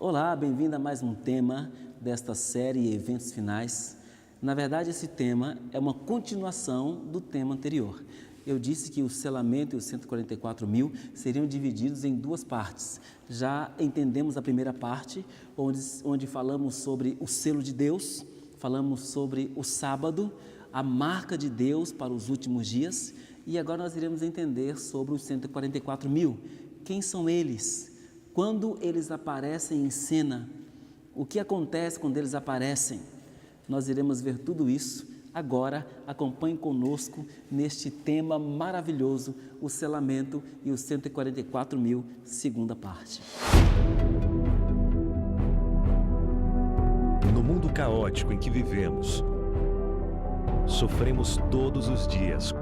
Olá, bem-vindo a mais um tema desta série Eventos Finais. Na verdade, esse tema é uma continuação do tema anterior. Eu disse que o selamento e os 144 mil seriam divididos em duas partes. Já entendemos a primeira parte, onde falamos sobre o selo de Deus, falamos sobre o sábado, a marca de Deus para os últimos dias, e agora nós iremos entender sobre os 144 mil. Quem são eles? Quando eles aparecem em cena? O que acontece quando eles aparecem? Nós iremos ver tudo isso. Agora, acompanhe conosco neste tema maravilhoso, o selamento e os 144 mil, segunda parte. No mundo caótico em que vivemos, sofremos todos os dias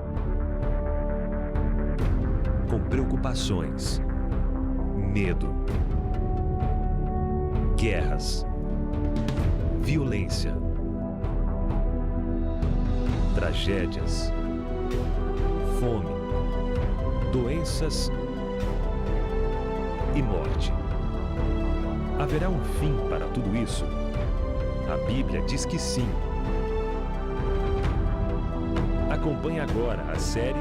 com preocupações, medo, guerras, violência, tragédias, fome, doenças e morte. Haverá um fim para tudo isso? A Bíblia diz que sim. Acompanhe agora a série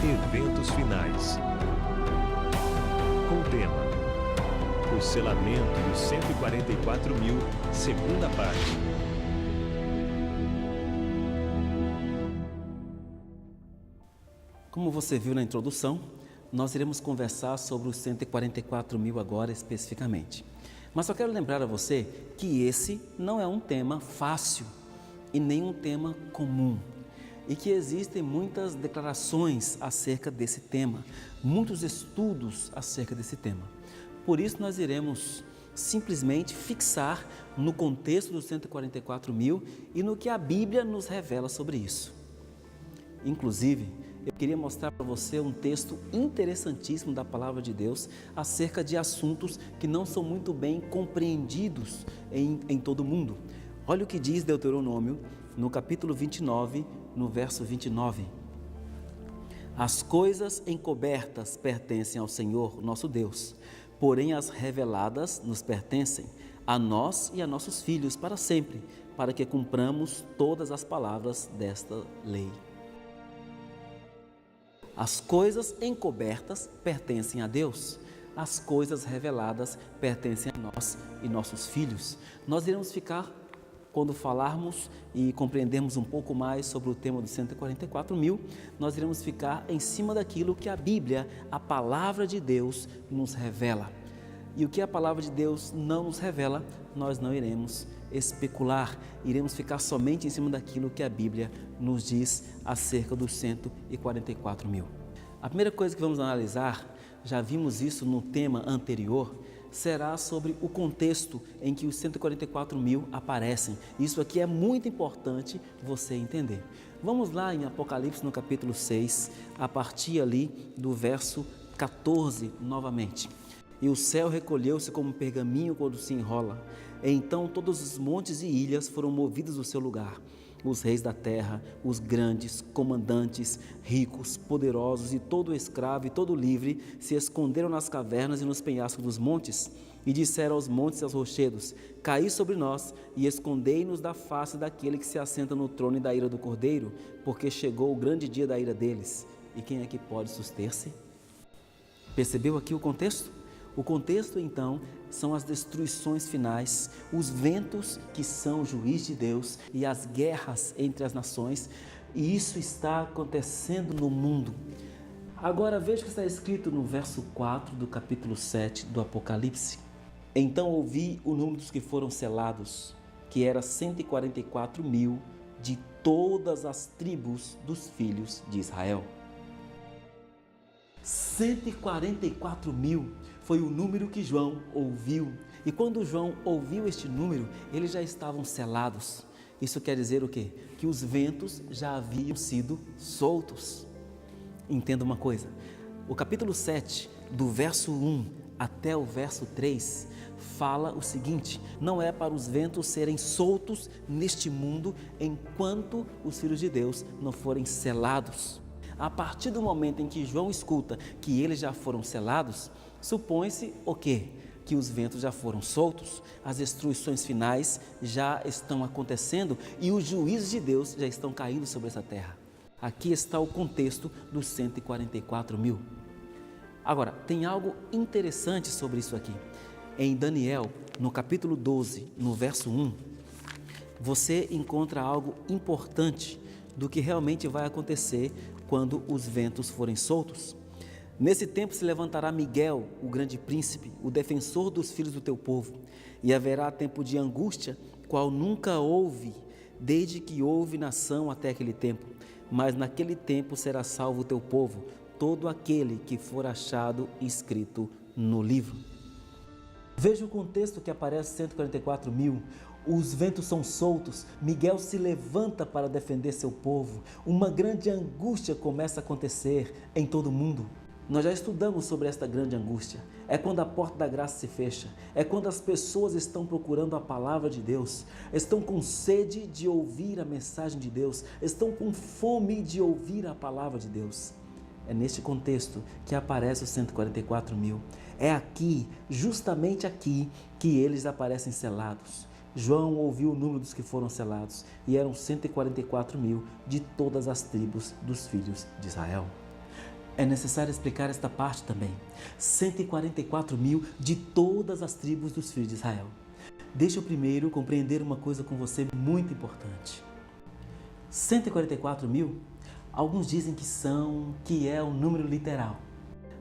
Eventos Finais, com o tema o selamento dos 144 mil, segunda parte. Como você viu na introdução, nós iremos conversar sobre os 144 mil agora especificamente. Mas só quero lembrar a você que esse não é um tema fácil e nem um tema comum. E que existem muitas declarações acerca desse tema, muitos estudos acerca desse tema. Por isso nós iremos simplesmente fixar no contexto dos 144 mil e no que a Bíblia nos revela sobre isso. Inclusive, eu queria mostrar para você um texto interessantíssimo da Palavra de Deus acerca de assuntos que não são muito bem compreendidos em todo o mundo. Olha o que diz Deuteronômio, no capítulo 29, no verso 29. As coisas encobertas pertencem ao Senhor, nosso Deus, porém as reveladas nos pertencem, a nós e a nossos filhos para sempre, para que cumpramos todas as palavras desta lei. As coisas encobertas pertencem a Deus, as coisas reveladas pertencem a nós e nossos filhos. Nós iremos ficar, quando falarmos e compreendermos um pouco mais sobre o tema dos 144 mil, nós iremos ficar em cima daquilo que a Bíblia, a Palavra de Deus, nos revela. E o que a Palavra de Deus não nos revela, nós não iremos especular, iremos ficar somente em cima daquilo que a Bíblia nos diz acerca dos 144 mil. A primeira coisa que vamos analisar, já vimos isso no tema anterior, será sobre o contexto em que os 144 mil aparecem. Isso aqui é muito importante você entender. Vamos lá em Apocalipse no capítulo 6, a partir ali do verso 14 novamente. E o céu recolheu-se como um pergaminho quando se enrola. Então todos os montes e ilhas foram movidos do seu lugar. Os reis da terra, os grandes, comandantes, ricos, poderosos e todo escravo e todo livre se esconderam nas cavernas e nos penhascos dos montes e disseram aos montes e aos rochedos: caí sobre nós e escondei-nos da face daquele que se assenta no trono e da ira do Cordeiro, porque chegou o grande dia da ira deles. E quem é que pode suster-se? Percebeu aqui o contexto? O contexto, então, são as destruições finais, os ventos que são o juiz de Deus e as guerras entre as nações, e isso está acontecendo no mundo. Agora veja o que está escrito no verso 4 do capítulo 7 do Apocalipse. Então ouvi o número dos que foram selados, que era 144 mil de todas as tribos dos filhos de Israel. 144 mil foi o número que João ouviu. E quando João ouviu este número, eles já estavam selados. Isso quer dizer o quê? Que os ventos já haviam sido soltos. Entenda uma coisa, o capítulo 7, do verso 1 até o verso 3, fala o seguinte: não é para os ventos serem soltos neste mundo enquanto os filhos de Deus não forem selados. A partir do momento em que João escuta que eles já foram selados, supõe-se o quê? Que os ventos já foram soltos, as destruições finais já estão acontecendo e os juízos de Deus já estão caindo sobre essa terra. Aqui está o contexto dos 144 mil. Agora, tem algo interessante sobre isso aqui. Em Daniel, no capítulo 12, no verso 1, você encontra algo importante do que realmente vai acontecer quando os ventos forem soltos. Nesse tempo se levantará Miguel, o grande príncipe, o defensor dos filhos do teu povo, e haverá tempo de angústia, qual nunca houve, desde que houve nação até aquele tempo. Mas naquele tempo será salvo o teu povo, todo aquele que for achado escrito no livro. Veja o contexto que aparece 144 mil. Os ventos são soltos, Miguel se levanta para defender seu povo. Uma grande angústia começa a acontecer em todo o mundo. Nós já estudamos sobre esta grande angústia. É quando a porta da graça se fecha. É quando as pessoas estão procurando a palavra de Deus. Estão com sede de ouvir a mensagem de Deus. Estão com fome de ouvir a palavra de Deus. É neste contexto que aparece os 144 mil. É aqui, justamente aqui, que eles aparecem selados. João ouviu o número dos que foram selados e eram 144 mil de todas as tribos dos filhos de Israel. É necessário explicar esta parte também. 144 mil de todas as tribos dos filhos de Israel. Deixa eu primeiro compreender uma coisa com você muito importante. 144 mil, alguns dizem que é um número literal.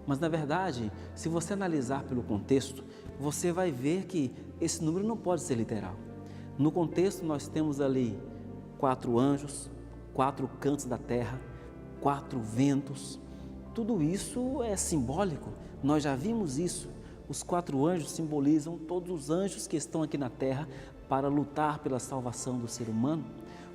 Mas na verdade, se você analisar pelo contexto, você vai ver que esse número não pode ser literal. No contexto nós temos ali 4 anjos, 4 cantos da terra, 4 ventos. Tudo isso é simbólico, nós já vimos isso. Os 4 anjos simbolizam todos os anjos que estão aqui na terra para lutar pela salvação do ser humano.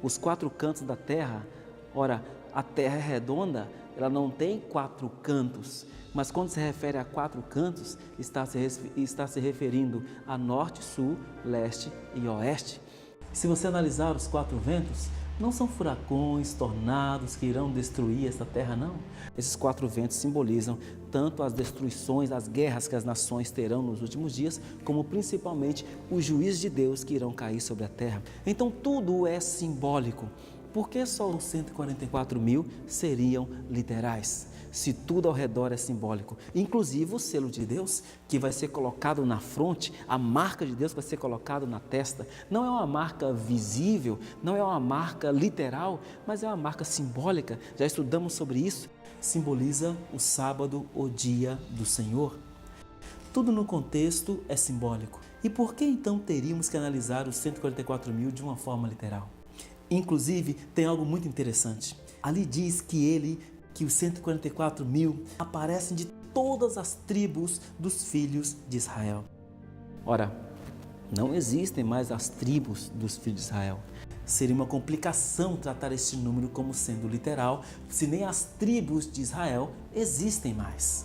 Os 4 cantos da terra, ora, a terra é redonda, ela não tem 4 cantos, mas quando se refere a 4 cantos, está se referindo a norte, sul, leste e oeste. Se você analisar os 4 ventos, não são furacões, tornados que irão destruir esta terra, não. Esses 4 ventos simbolizam tanto as destruições, as guerras que as nações terão nos últimos dias, como principalmente os juízos de Deus que irão cair sobre a terra. Então tudo é simbólico. Por que só os 144 mil seriam literais? Se tudo ao redor é simbólico, inclusive o selo de Deus que vai ser colocado na fronte, a marca de Deus vai ser colocada na testa, não é uma marca visível, não é uma marca literal, mas é uma marca simbólica, já estudamos sobre isso, simboliza o sábado, o dia do Senhor. Tudo no contexto é simbólico. E por que então teríamos que analisar os 144 mil de uma forma literal? Inclusive, tem algo muito interessante. Ali diz que os 144 mil aparecem de todas as tribos dos filhos de Israel. Ora, não existem mais as tribos dos filhos de Israel. Seria uma complicação tratar este número como sendo literal, se nem as tribos de Israel existem mais.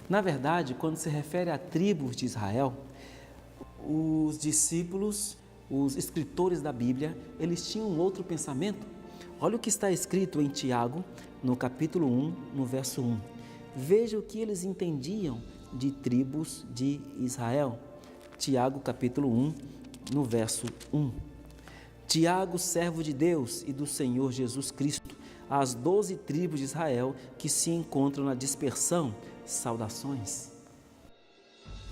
Na verdade, quando se refere a tribos de Israel, os discípulos, os escritores da Bíblia, eles tinham um outro pensamento. Olha o que está escrito em Tiago, no capítulo 1, no verso 1. Veja o que eles entendiam de tribos de Israel. Tiago, capítulo 1, no verso 1. Tiago, servo de Deus e do Senhor Jesus Cristo, às 12 tribos de Israel que se encontram na dispersão, saudações.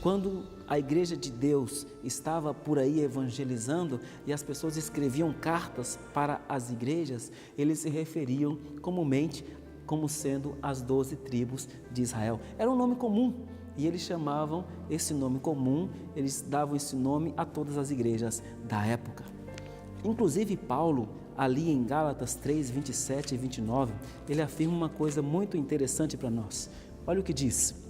Quando a igreja de Deus estava por aí evangelizando e as pessoas escreviam cartas para as igrejas, eles se referiam comumente como sendo as 12 tribos de Israel. Era um nome comum e eles chamavam esse nome comum, eles davam esse nome a todas as igrejas da época. Inclusive Paulo, ali em Gálatas 3, 27 e 29, ele afirma uma coisa muito interessante para nós. Olha o que diz.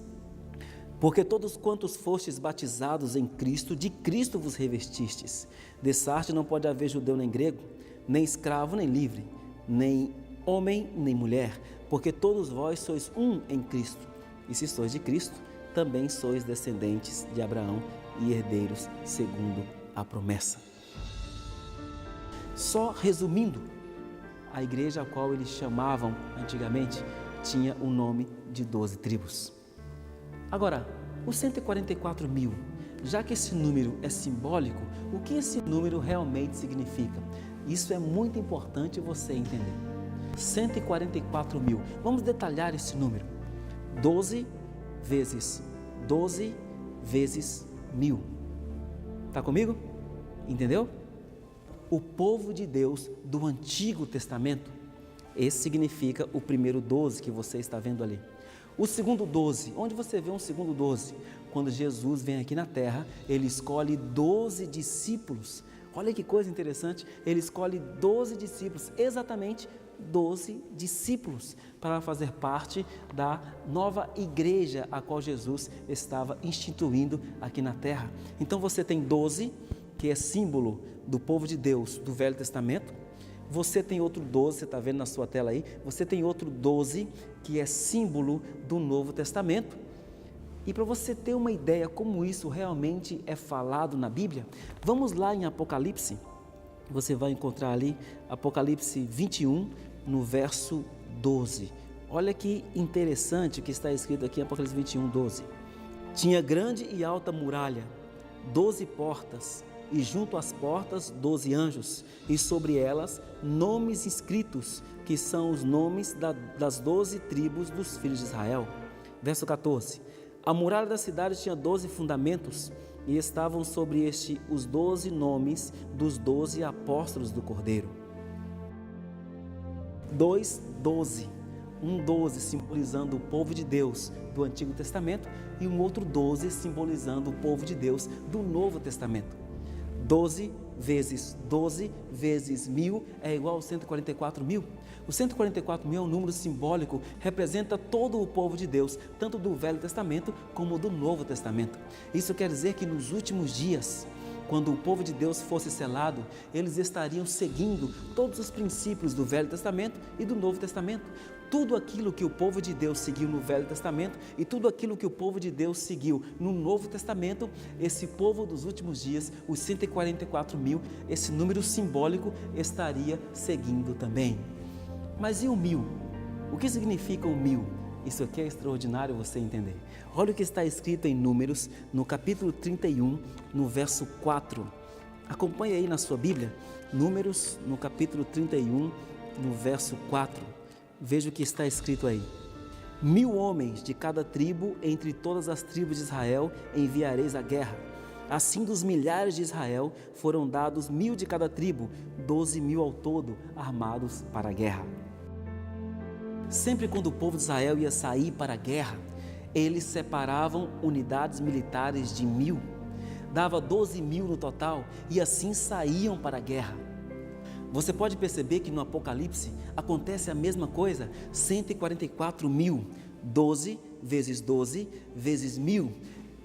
Porque todos quantos fostes batizados em Cristo, de Cristo vos revestistes. Dessa arte não pode haver judeu nem grego, nem escravo nem livre, nem homem nem mulher, porque todos vós sois um em Cristo. E se sois de Cristo, também sois descendentes de Abraão e herdeiros segundo a promessa. Só resumindo, a igreja a qual eles chamavam antigamente tinha o nome de 12 tribos. Agora, os 144 mil, já que esse número é simbólico, o que esse número realmente significa? Isso é muito importante você entender. 144 mil, vamos detalhar esse número. 12 vezes 12 vezes 1000. Está comigo? Entendeu? O povo de Deus do Antigo Testamento, esse significa o primeiro 12 que você está vendo ali. O segundo 12, onde você vê um segundo 12? Quando Jesus vem aqui na terra, ele escolhe 12 discípulos. Olha que coisa interessante, ele escolhe 12 discípulos, exatamente 12 discípulos, para fazer parte da nova igreja a qual Jesus estava instituindo aqui na terra. Então você tem 12, que é símbolo do povo de Deus do Velho Testamento. Você tem outro 12, você está vendo na sua tela aí, você tem outro 12, que é símbolo do Novo Testamento. E para você ter uma ideia como isso realmente é falado na Bíblia, vamos lá em Apocalipse. Você vai encontrar ali Apocalipse 21, no verso 12. Olha que interessante o que está escrito aqui em Apocalipse 21, 12. Tinha grande e alta muralha, 12 portas, e junto às portas 12 anjos, e sobre elas nomes escritos, que são os nomes das 12 tribos dos filhos de Israel. Verso 14. A muralha da cidade tinha 12 fundamentos, e estavam sobre este os 12 nomes dos 12 apóstolos do Cordeiro. 12. Um 12 simbolizando o povo de Deus do Antigo Testamento e um outro 12 simbolizando o povo de Deus do Novo Testamento. 12 vezes 12 vezes 1000 é igual a 144 mil. O 144 mil é um número simbólico, representa todo o povo de Deus, tanto do Velho Testamento como do Novo Testamento. Isso quer dizer que nos últimos dias, quando o povo de Deus fosse selado, eles estariam seguindo todos os princípios do Velho Testamento e do Novo Testamento. Tudo aquilo que o povo de Deus seguiu no Velho Testamento e tudo aquilo que o povo de Deus seguiu no Novo Testamento, esse povo dos últimos dias, os 144 mil, esse número simbólico estaria seguindo também. Mas e o 1000? O que significa o 1000? Isso aqui é extraordinário você entender. Olha o que está escrito em Números, no capítulo 31, no verso 4. Acompanhe aí na sua Bíblia, Números, no capítulo 31, no verso 4. Veja o que está escrito aí. 1000 homens de cada tribo, entre todas as tribos de Israel, enviareis à guerra. Assim, dos milhares de Israel, foram dados 1000 de cada tribo, 12.000 ao todo, armados para a guerra. Sempre quando o povo de Israel ia sair para a guerra, eles separavam unidades militares de 1000, dava 12.000 no total, e assim saíam para a guerra. Você pode perceber que no Apocalipse acontece a mesma coisa, 144 mil, 12 vezes 12 vezes 1000.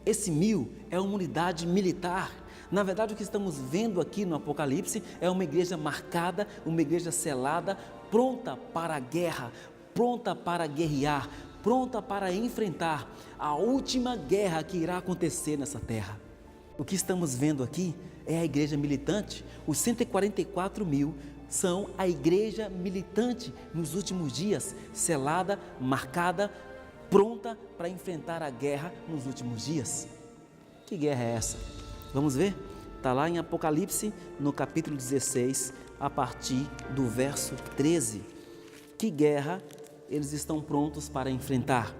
Esse 1000 é uma unidade militar. Na verdade, o que estamos vendo aqui no Apocalipse é uma igreja marcada, uma igreja selada, pronta para a guerra, pronta para guerrear, pronta para enfrentar a última guerra que irá acontecer nessa terra. O que estamos vendo aqui é a igreja militante. Os 144 mil são a igreja militante nos últimos dias, selada, marcada, pronta para enfrentar a guerra nos últimos dias. Que guerra é essa? Vamos ver? Está lá em Apocalipse, no capítulo 16, a partir do verso 13. Que guerra eles estão prontos para enfrentar?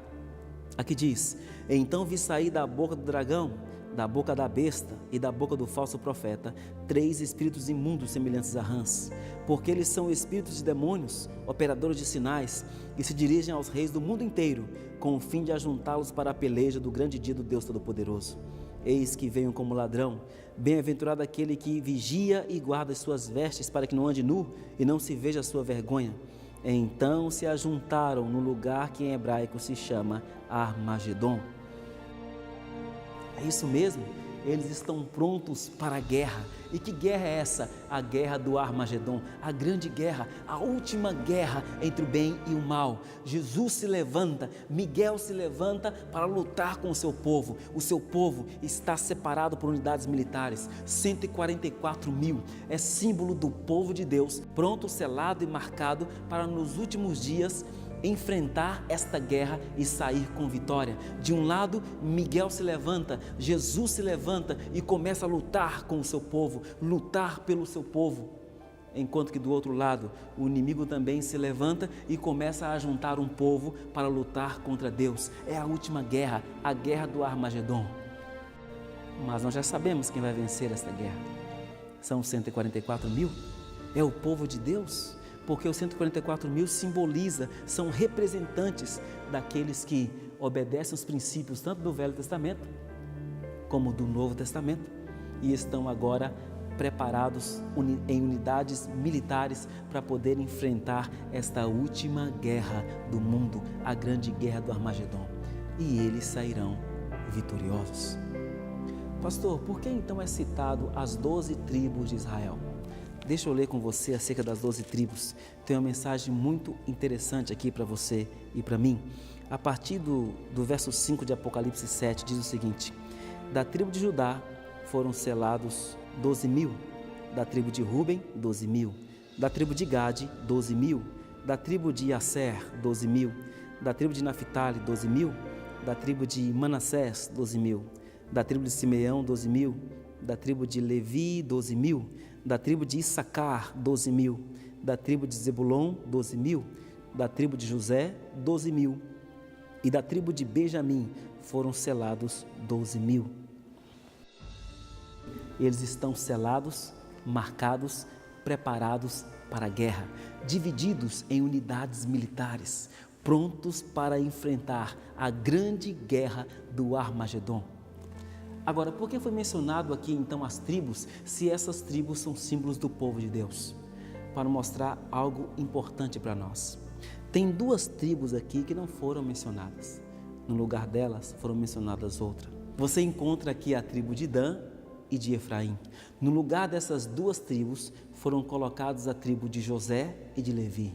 Aqui diz: então vi sair da boca do dragão, da boca da besta e da boca do falso profeta, 3 espíritos imundos semelhantes a rãs, porque eles são espíritos de demônios, operadores de sinais, que se dirigem aos reis do mundo inteiro, com o fim de ajuntá-los para a peleja do grande dia do Deus Todo-Poderoso. Eis que venho como ladrão. Bem-aventurado aquele que vigia e guarda as suas vestes, para que não ande nu e não se veja a sua vergonha. Então se ajuntaram no lugar que em hebraico se chama Armagedon. É isso mesmo, eles estão prontos para a guerra. E que guerra é essa? A guerra do Armagedon, a grande guerra, a última guerra entre o bem e o mal. Jesus se levanta, Miguel se levanta para lutar com o seu povo. O seu povo está separado por unidades militares, 144 mil, é símbolo do povo de Deus, pronto, selado e marcado para nos últimos dias enfrentar esta guerra e sair com vitória. De um lado, Miguel se levanta, Jesus se levanta e começa a lutar com o seu povo, lutar pelo seu povo. Enquanto que do outro lado, o inimigo também se levanta e começa a juntar um povo para lutar contra Deus. É a última guerra, a guerra do Armagedon. Mas nós já sabemos quem vai vencer esta guerra. São 144 mil, é o povo de Deus, porque os 144 mil são representantes daqueles que obedecem os princípios tanto do Velho Testamento como do Novo Testamento e estão agora preparados em unidades militares para poder enfrentar esta última guerra do mundo, a grande guerra do Armagedon. E eles sairão vitoriosos. Pastor, por que então é citado as 12 tribos de Israel? Deixa eu ler com você acerca das 12 tribos. Tem uma mensagem muito interessante aqui para você e para mim. A partir do verso 5 de Apocalipse 7, diz o seguinte: da tribo de Judá foram selados 12 mil, da tribo de Ruben, 12 mil, da tribo de Gade, 12 mil, da tribo de Asser, 12 mil, da tribo de Naphtali, 12 mil, da tribo de Manassés, 12 mil, da tribo de Simeão, 12 mil, da tribo de Levi, 12 mil, da tribo de Issacar, 12 mil, da tribo de Zebulon, 12 mil, da tribo de José, 12 mil, e da tribo de Benjamim foram selados 12 mil. Eles estão selados, marcados, preparados para a guerra, divididos em unidades militares, prontos para enfrentar a grande guerra do Armagedon. Agora, por que foi mencionado aqui então as tribos, se essas tribos são símbolos do povo de Deus? Para mostrar algo importante para nós. Tem 2 tribos aqui que não foram mencionadas. No lugar delas foram mencionadas outras. Você encontra aqui a tribo de Dan e de Efraim. No lugar dessas 2 tribos foram colocados a tribo de José e de Levi.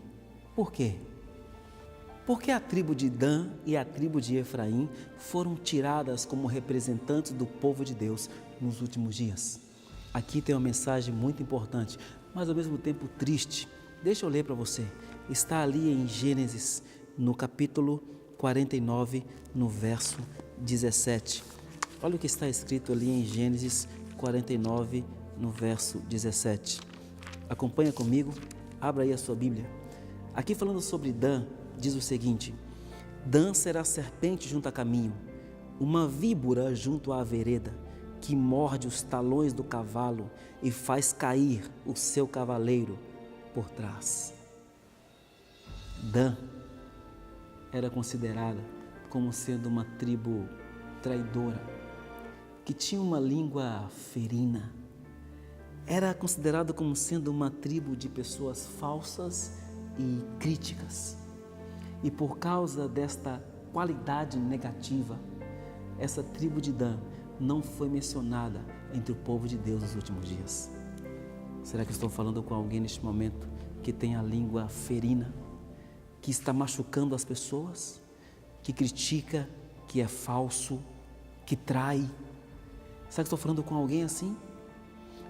Por quê? Porque a tribo de Dan e a tribo de Efraim foram tiradas como representantes do povo de Deus nos últimos dias. Aqui tem uma mensagem muito importante, mas ao mesmo tempo triste. Deixa eu ler para você. Está ali em Gênesis, no capítulo 49, no verso 17. Olha o que está escrito ali em Gênesis 49, no verso 17. Acompanha comigo, abra aí a sua Bíblia. Aqui falando sobre Dan, diz o seguinte: Dan será serpente junto a caminho, uma víbora junto à vereda, que morde os talões do cavalo e faz cair o seu cavaleiro por trás. Dan era considerada como sendo uma tribo traidora, que tinha uma língua ferina. Era considerada como sendo uma tribo de pessoas falsas e críticas. E por causa desta qualidade negativa, essa tribo de Dan não foi mencionada entre o povo de Deus nos últimos dias. Será que estou falando com alguém neste momento que tem a língua ferina, que está machucando as pessoas, que critica, que é falso, que trai? Será que estou falando com alguém assim?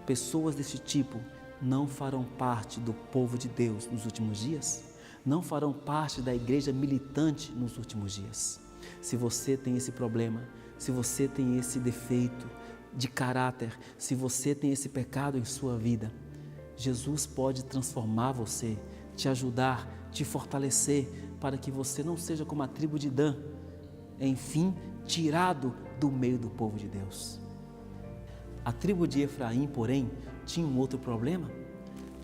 Pessoas desse tipo não farão parte do povo de Deus nos últimos dias? Não farão parte da igreja militante nos últimos dias. Se você tem esse problema, se você tem esse defeito de caráter, se você tem esse pecado em sua vida, Jesus pode transformar você, te ajudar, te fortalecer, para que você não seja como a tribo de Dan, enfim, tirado do meio do povo de Deus. A tribo de Efraim, porém, tinha um outro problema.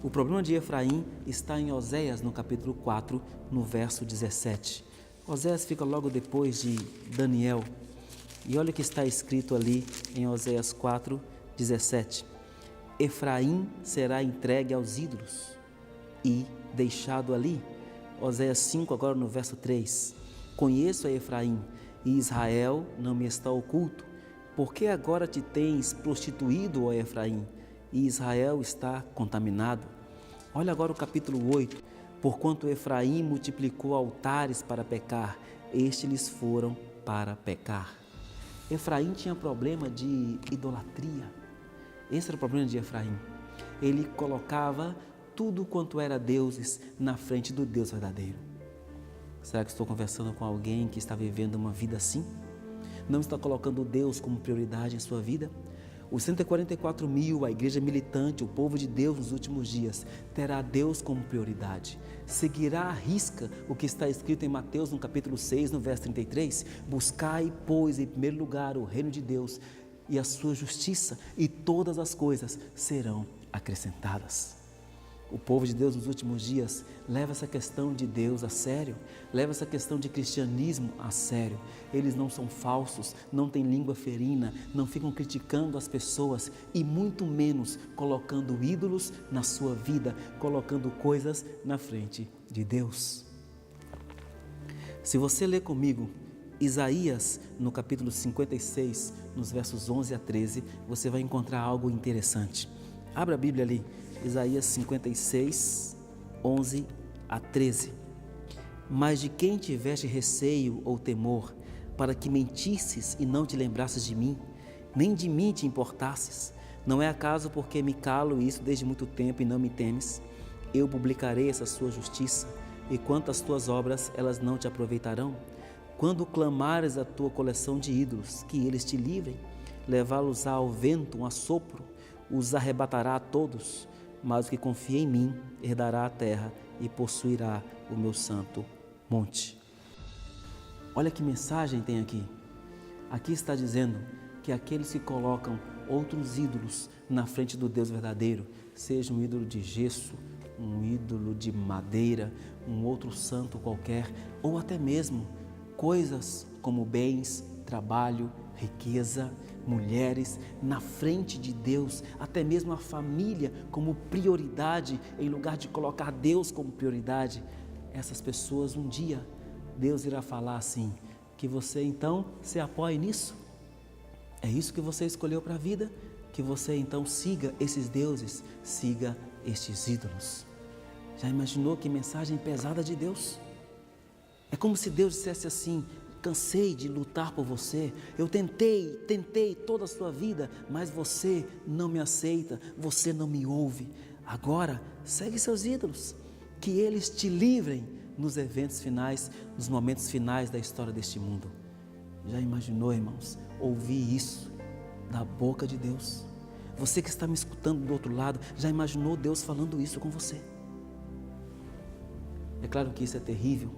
O problema de Efraim está em Oséias, no capítulo 4, no verso 17. Oséias fica logo depois de Daniel. E olha o que está escrito ali em Oséias 4, 17. Efraim será entregue aos ídolos e deixado ali. Oséias 5, agora no verso 3. Conheço a Efraim e Israel não me está oculto. Porque agora te tens prostituído, ó Efraim, e Israel está contaminado? Olha agora o capítulo 8. Porquanto Efraim multiplicou altares para pecar, estes lhes foram para pecar. Efraim tinha problema de idolatria. Esse era o problema de Efraim. Ele colocava tudo quanto era deuses na frente do Deus verdadeiro. Será que estou conversando com alguém que está vivendo uma vida assim? Não está colocando Deus como prioridade em sua vida? Os 144 mil, a igreja militante, o povo de Deus nos últimos dias, terá Deus como prioridade. Seguirá à risca o que está escrito em Mateus, no capítulo 6, no verso 33. Buscai, pois, em primeiro lugar o reino de Deus e a sua justiça, e todas as coisas serão acrescentadas. O povo de Deus nos últimos dias leva essa questão de Deus a sério, leva essa questão de cristianismo a sério. Eles não são falsos, não têm língua ferina, não ficam criticando as pessoas e muito menos colocando ídolos na sua vida, colocando coisas na frente de Deus. Se você ler comigo Isaías, no capítulo 56, nos versos 11 a 13, você vai encontrar algo interessante. Abra a Bíblia ali. Isaías 56, 11 a 13. Mas de quem tiveste receio ou temor, para que mentisses e não te lembrasses de mim, nem de mim te importasses? Não é acaso porque me calo isso desde muito tempo e não me temes? Eu publicarei essa sua justiça, e quanto às tuas obras, elas não te aproveitarão? Quando clamares a tua coleção de ídolos, que eles te livrem, levá-los ao vento, um assopro, os arrebatará a todos. Mas o que confia em mim herdará a terra e possuirá o meu santo monte. Olha que mensagem tem aqui. Aqui está dizendo que aqueles que colocam outros ídolos na frente do Deus verdadeiro, seja um ídolo de gesso, um ídolo de madeira, um outro santo qualquer, ou até mesmo coisas como bens, trabalho, riqueza, mulheres, na frente de Deus, até mesmo a família como prioridade, em lugar de colocar Deus como prioridade, essas pessoas um dia, Deus irá falar assim, que você então se apoie nisso? É isso que você escolheu para a vida? Que você então siga esses deuses, siga estes ídolos. Já imaginou que mensagem pesada de Deus? É como se Deus dissesse assim: cansei de lutar por você, eu tentei toda a sua vida, mas você não me aceita, você não me ouve. Agora, segue seus ídolos, que eles te livrem nos eventos finais, nos momentos finais da história deste mundo. Já imaginou, irmãos, ouvir isso da boca de Deus? Você que está me escutando do outro lado, já imaginou Deus falando isso com você? É claro que isso é terrível.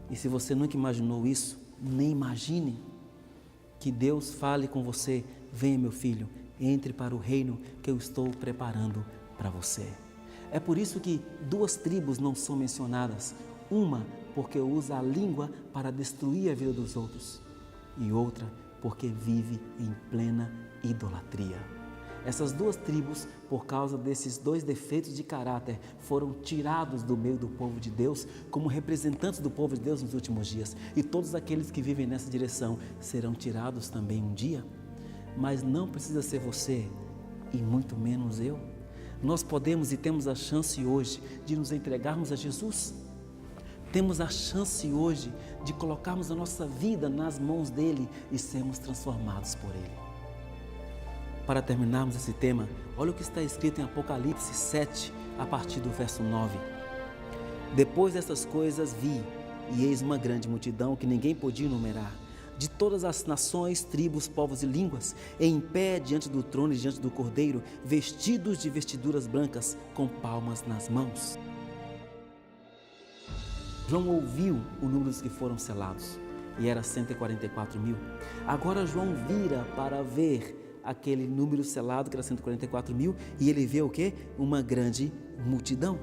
E se você nunca imaginou isso, nem imagine que Deus fale com você: venha, meu filho, entre para o reino que eu estou preparando para você. É por isso que duas tribos não são mencionadas. Uma porque usa a língua para destruir a vida dos outros, e outra porque vive em plena idolatria. Essas duas tribos, por causa desses dois defeitos de caráter, foram tirados do meio do povo de Deus como representantes do povo de Deus nos últimos dias. E todos aqueles que vivem nessa direção serão tirados também um dia. Mas não precisa ser você e muito menos eu. Nós podemos e temos a chance hoje de nos entregarmos a Jesus. Temos a chance hoje de colocarmos a nossa vida nas mãos dEle e sermos transformados por Ele. Para terminarmos esse tema, olha o que está escrito em Apocalipse 7, a partir do verso 9. Depois dessas coisas vi, e eis uma grande multidão que ninguém podia enumerar, de todas as nações, tribos, povos e línguas, em pé diante do trono e diante do Cordeiro, vestidos de vestiduras brancas, com palmas nas mãos. João ouviu o número dos que foram selados, e era 144 mil. Agora João vira para ver aquele número selado, que era 144 mil, e ele vê o quê? Uma grande multidão.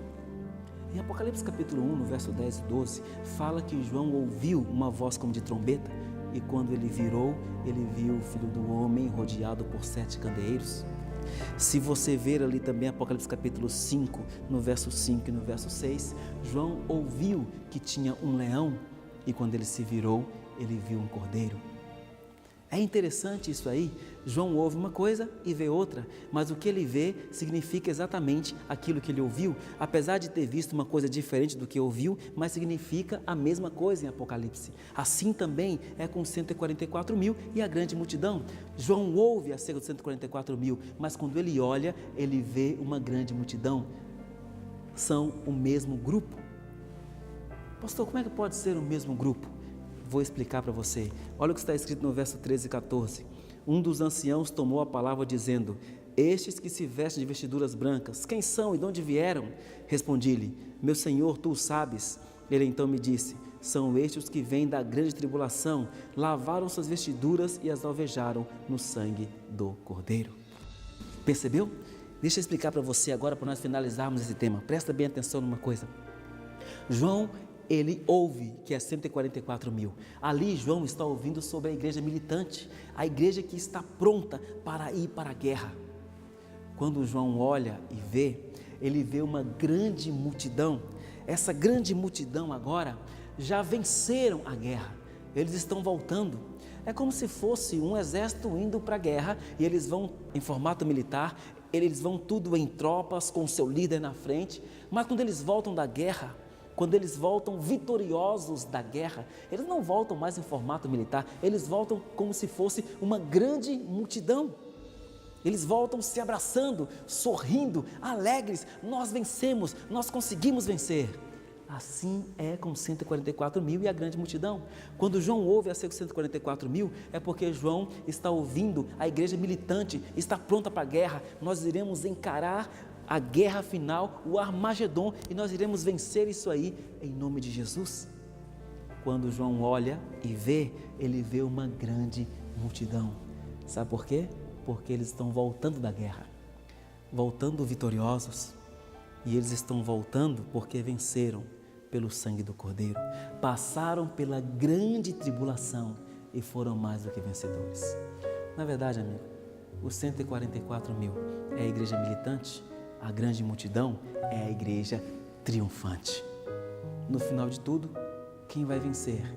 Em Apocalipse capítulo 1, no verso 10 e 12, fala que João ouviu uma voz como de trombeta, e quando ele virou, ele viu o Filho do Homem rodeado por 7 candeeiros. Se você ver ali também Apocalipse capítulo 5, no verso 5 e no verso 6, João ouviu que tinha um leão, e quando ele se virou, ele viu um cordeiro. É interessante isso aí. João ouve uma coisa e vê outra, mas o que ele vê significa exatamente aquilo que ele ouviu, apesar de ter visto uma coisa diferente do que ouviu, mas significa a mesma coisa em Apocalipse. Assim também é com 144 mil e a grande multidão. João ouve acerca de 144 mil, mas quando ele olha, ele vê uma grande multidão. São o mesmo grupo. Pastor, como é que pode ser o mesmo grupo? Vou explicar para você. Olha o que está escrito no verso 13 e 14. Um dos anciãos tomou a palavra dizendo: estes que se vestem de vestiduras brancas, quem são e de onde vieram? Respondi-lhe: meu senhor, tu o sabes. Ele então me disse: são estes os que vêm da grande tribulação, lavaram suas vestiduras e as alvejaram no sangue do Cordeiro. Percebeu? Deixa eu explicar para você agora, para nós finalizarmos esse tema. Presta bem atenção numa coisa. João, ele ouve que é 144 mil. Ali João está ouvindo sobre a igreja militante, a igreja que está pronta para ir para a guerra. Quando João olha e vê, ele vê uma grande multidão. Essa grande multidão agora já venceram a guerra, eles estão voltando. É como se fosse um exército indo para a guerra e eles vão em formato militar, eles vão tudo em tropas com o seu líder na frente, mas quando eles voltam da guerra, quando eles voltam vitoriosos da guerra, eles não voltam mais em formato militar, eles voltam como se fosse uma grande multidão. Eles voltam se abraçando, sorrindo, alegres. Nós vencemos, nós conseguimos vencer. Assim é com 144 mil e a grande multidão. Quando João ouve acerca de 144 mil, é porque João está ouvindo a igreja militante, está pronta para a guerra. Nós iremos encarar a guerra final, o Armagedon, e nós iremos vencer isso aí em nome de Jesus. Quando João olha e vê, ele vê uma grande multidão. Sabe por quê? Porque eles estão voltando da guerra, voltando vitoriosos, e eles estão voltando porque venceram pelo sangue do Cordeiro, passaram pela grande tribulação e foram mais do que vencedores. Na verdade, amigo, os 144 mil é a igreja militante, a grande multidão é a igreja triunfante. No final de tudo, quem vai vencer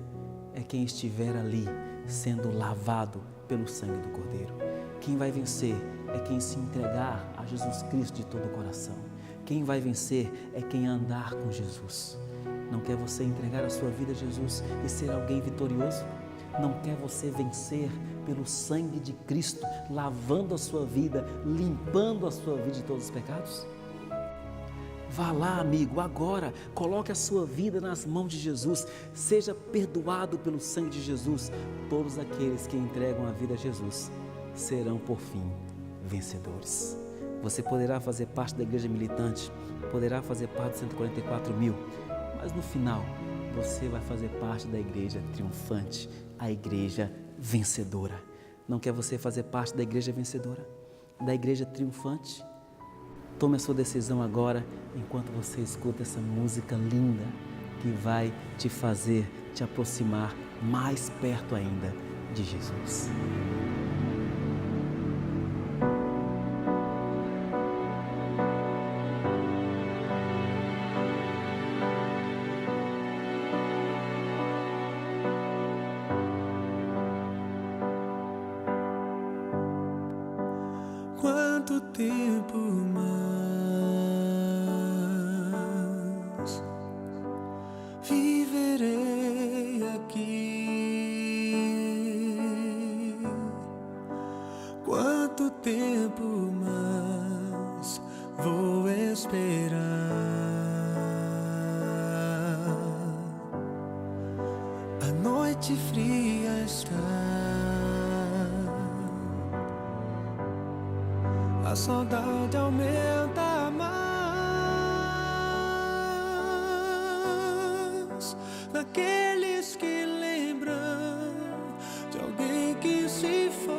é quem estiver ali sendo lavado pelo sangue do Cordeiro. Quem vai vencer é quem se entregar a Jesus Cristo de todo o coração. Quem vai vencer é quem andar com Jesus. Não quer você entregar a sua vida a Jesus e ser alguém vitorioso? Não quer você vencer pelo sangue de Cristo, lavando a sua vida, limpando a sua vida de todos os pecados? Vá lá, amigo, agora, coloque a sua vida nas mãos de Jesus, seja perdoado pelo sangue de Jesus. Todos aqueles que entregam a vida a Jesus serão, por fim, vencedores. Você poderá fazer parte da igreja militante, poderá fazer parte dos 144 mil, mas no final, você vai fazer parte da igreja triunfante, a igreja vencedora. Não quer você fazer parte da igreja vencedora, da igreja triunfante? Tome a sua decisão agora, enquanto você escuta essa música linda que vai te fazer te aproximar mais perto ainda de Jesus. Quanto tempo mais viverei aqui? Quanto tempo mais vou esperar? A noite fria está, a saudade aumenta mais naqueles que lembram de alguém que se foi.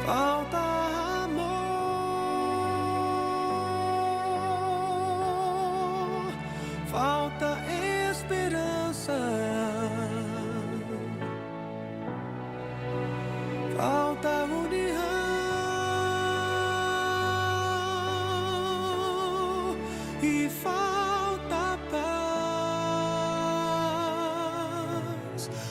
Falta amor, falta esperança, falta união e falta paz.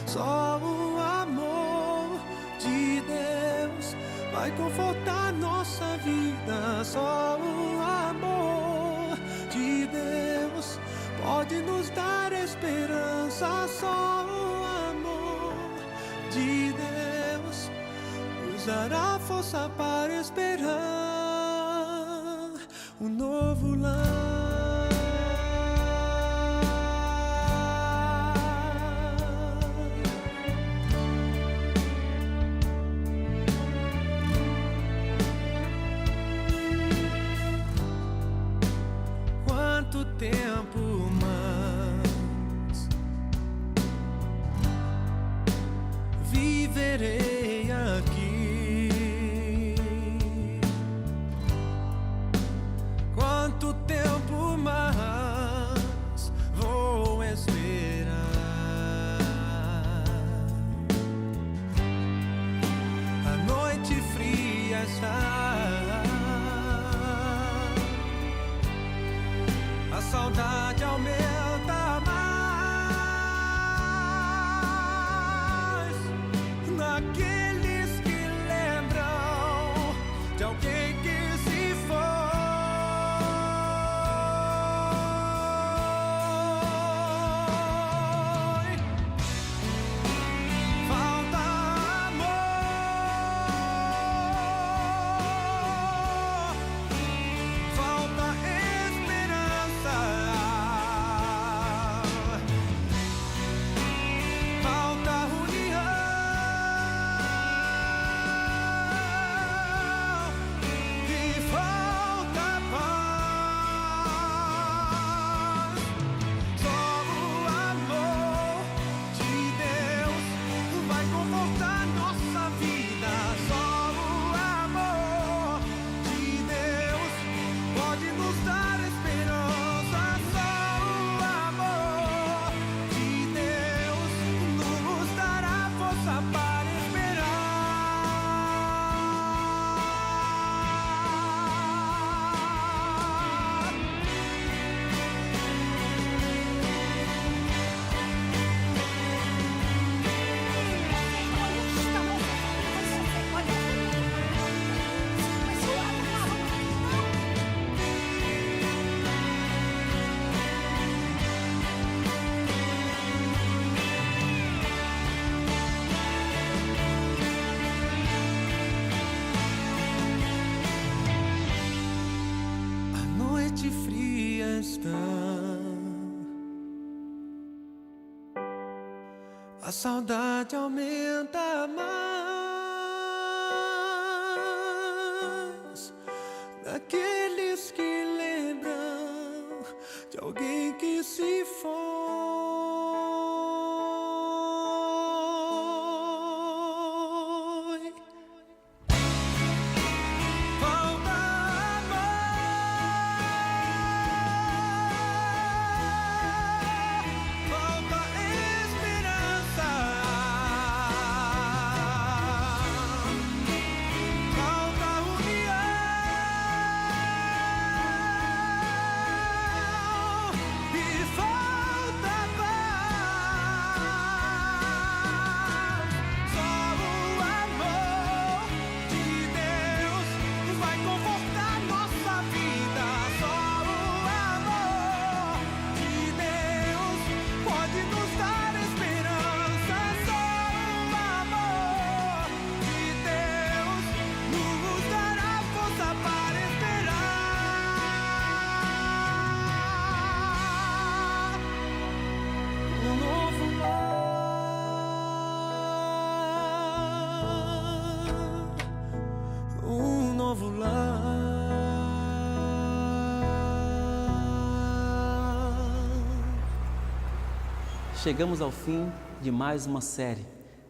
Só o amor de Deus vai confortar nossa vida. Só o amor de Deus pode nos dar esperança. Só o amor de Deus nos nos dará força para esperar um novo lar. Quanto tempo mais viverei aqui? Quanto tempo mais vou esperar? A noite fria está, a saudade aumenta mais naqueles que lembram de alguém que se foi. Falta amor, falta esperança, falta união e falta paz. Só o amor de Deus vai confortar nossa vida. Só o amor de Deus pode nos dar esperança. Só o amor de Deus nos dará força para esperar a noite fria está, a saudade aumenta mais daqueles que lembram de alguém que se foi. Falta amor, falta esperança, falta união e falta paz. Só o amor de Deus vai confortar nossa vida. Só o amor de Deus pode nos dar esperança. Só o amor de Deus nos dará força para esperar um novo lar, um novo lar. Chegamos ao fim de mais uma série,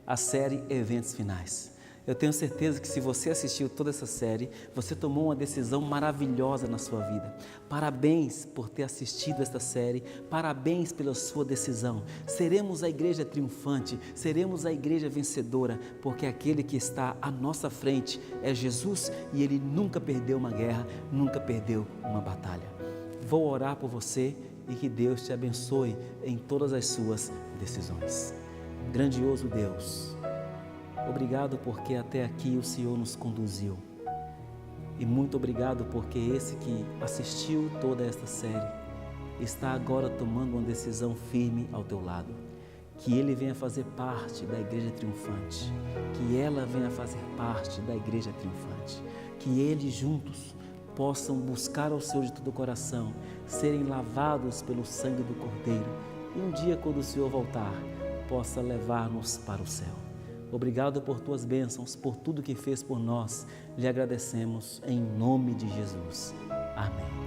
a série Eventos Finais. Eu tenho certeza que se você assistiu toda essa série, você tomou uma decisão maravilhosa na sua vida. Parabéns por ter assistido esta série, parabéns pela sua decisão. Seremos a igreja triunfante, seremos a igreja vencedora, porque aquele que está à nossa frente é Jesus e Ele nunca perdeu uma guerra, nunca perdeu uma batalha. Vou orar por você e que Deus te abençoe em todas as suas decisões. Grandioso Deus, obrigado porque até aqui o Senhor nos conduziu. E muito obrigado porque esse que assistiu toda esta série está agora tomando uma decisão firme ao teu lado. que ele venha fazer parte da igreja triunfante, que ela venha fazer parte da igreja triunfante, que eles juntos possam buscar ao Senhor de todo o coração, serem lavados pelo sangue do Cordeiro e um dia, quando o Senhor voltar, possa levar-nos para o céu. Obrigado por tuas bênçãos, por tudo que fez por nós. Lhe agradecemos em nome de Jesus. Amém.